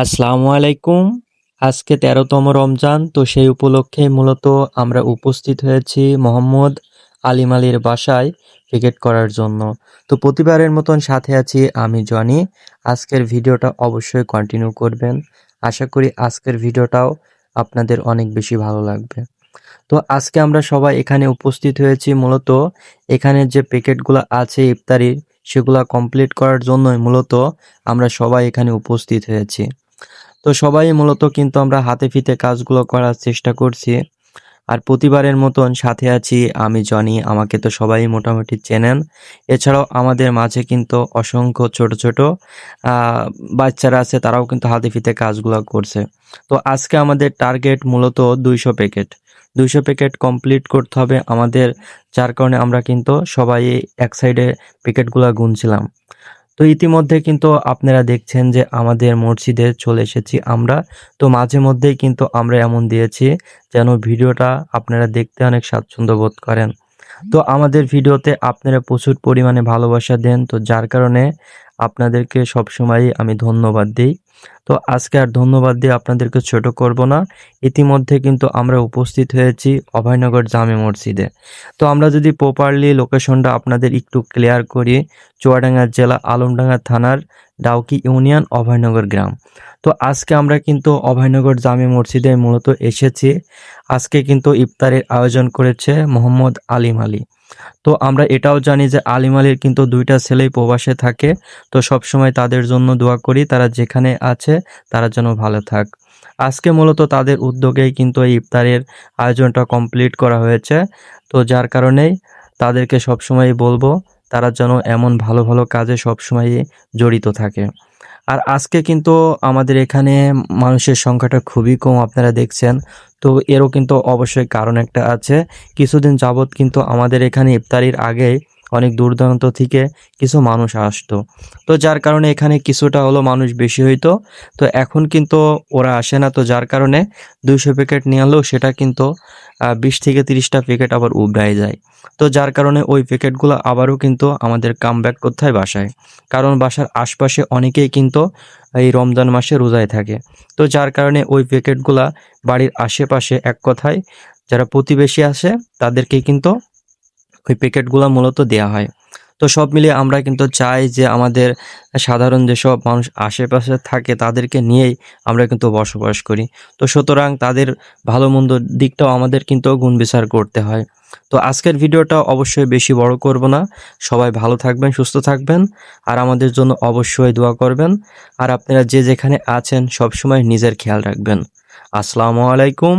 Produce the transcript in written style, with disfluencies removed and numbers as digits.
আসসালামু আলাইকুম। আজকে ১৩তম রমজান। তো সেই উপলক্ষে মূলত আমরা উপস্থিত হয়েছি মোহাম্মদ আলিম আলীর বাসায় ক্রিকেট করার জন্য। তো প্রতিবারের মতন সাথে আছি আমি জনি। আজকের ভিডিওটা অবশ্যই কন্টিনিউ করবেন। আশা করি আজকের ভিডিওটাও আপনাদের অনেক বেশি ভালো লাগবে। তো আজকে আমরা সবাই এখানে উপস্থিত হয়েছি মূলত এখানে যে প্যাকেটগুলো আছে ইফতারির সেগুলা কমপ্লিট করার জন্যই মূলত আমরা সবাই এখানে উপস্থিত হয়েছি। তো সবাই মূলত কিন্তু আমরা হাতে ফিতে কাজগুলো করার চেষ্টা করছি। আর প্রতিবারের মতন সাথে আছি আমি জনি, আমাকে তো সবাই মোটামুটি চেনেন। এছাড়াও আমাদের মাঝে কিন্তু অসংখ্য ছোট ছোট বাচ্চারা আছে, তারাও কিন্তু হাতে ফিতে কাজগুলো করছে। তো আজকে আমাদের টার্গেট মূলত 200 প্যাকেট কমপ্লিট করতে হবে আমাদের, যার কারণে আমরা কিন্তু সবাই এক সাইডে প্যাকেটগুলো গুনছিলাম। তো ইতিমধ্যে কিন্তু আপনারা দেখছেন যে আমাদের মসজিদে চলে এসেছি আমরা। তো মাঝে মধ্যেই কিন্তু আমরা এমন দিয়েছি যেন ভিডিওটা আপনারা দেখতে অনেক স্বাচ্ছন্দ্য বোধ করেন। তো আমাদের ভিডিওতে আপনারা প্রচুর পরিমাণে ভালোবাসা দেন, তো যার কারণে আপনাদেরকে সবসময়ই আমি ধন্যবাদ দিই। তো আজকে আর ধন্যবাদ দিয়ে আপনাদেরকে ছোট করব না। ইতিমধ্যে কিন্তু আমরা উপস্থিত হয়েছি অভয়নগর জামে মসজিদে। তো আমরা যদি প্রপারলি লোকেশনটা আপনাদের একটু ক্লিয়ার করি, চুয়াডাঙ্গা জেলা আলমডাঙ্গা থানার ডাউকি ইউনিয়ন অভয়নগর গ্রাম। তো আজকে আমরা কিন্তু অভয়নগর জামে মসজিদে মূলত এসেছি। আজকে কিন্তু ইফতারের আয়োজন করেছে মোহাম্মদ আলিম আলী। তো আমরা এটাও জানি যে আলিম আলীর কিন্তু 2টা ছেলেই প্রবাসে থাকে। তো সবসময় তাদের জন্য দোয়া করি, তারা যেখানে আছে তারা যেন ভালো থাক। আজকে মূলত তাদের উদ্যোগেই কিন্তু এই ইফতারের আয়োজনটা কমপ্লিট করা হয়েছে। তো যার কারণেই তাদেরকে সবসময় বলবো তারা যেন এমন ভালো ভালো কাজে সবসময়ই জড়িত থাকে। আর আজকে কিন্তু আমাদের এখানে মানুষের সংখ্যাটা খুবই কম, আপনারা দেখছেন। তো এরও কিন্তু অবশ্যই কারণ একটা আছে। কিছুদিন যাবৎ কিন্তু আমাদের এখানে ইফতারির আগেই অনেক দূর দূরান্ত থেকে কিছু মানুষ আসতো। তো যার কারণে এখানে কিছুটা হলো মানুষ বেশি হইতো। তো এখন কিন্তু ওরা আসে না, তো যার কারণে 200 প্যাকেট নিয়ে আনলেও সেটা কিন্তু 20 থেকে 30টা প্যাকেট আবার উবড়ায় যায়। তো যার কারণে ওই প্যাকেটগুলো আবারও কিন্তু আমাদের কামব্যাক করতে হয় বাসায়। কারণ বাসার আশপাশে অনেকেই কিন্তু এই রমজান মাসে রোজায় থাকে। তো যার কারণে ওই প্যাকেটগুলা বাড়ির আশেপাশে, এক কথায় যারা প্রতিবেশী আসে তাদেরকে কিন্তু ওই প্যাকেটগুলা মূলত দেয়া হয়। তো সব মিলিয়ে আমরা কিন্তু চাই যে আমাদের সাধারণ যেসব মানুষ আশেপাশে থাকে তাদেরকে নিয়েই আমরা কিন্তু বসবাস করি। তো সুতরাং তাদের ভালো মন্দ দিকটাও আমাদের কিন্তু গুণবিচার করতে হয়। তো আজকের ভিডিওটা অবশ্যই বেশি বড় করব না। সবাই ভালো থাকবেন, সুস্থ থাকবেন, আর আমাদের জন্য অবশ্যই দোয়া করবেন। আর আপনারা যে যেখানে আছেন সবসময় নিজের খেয়াল রাখবেন। আসসালামু আলাইকুম।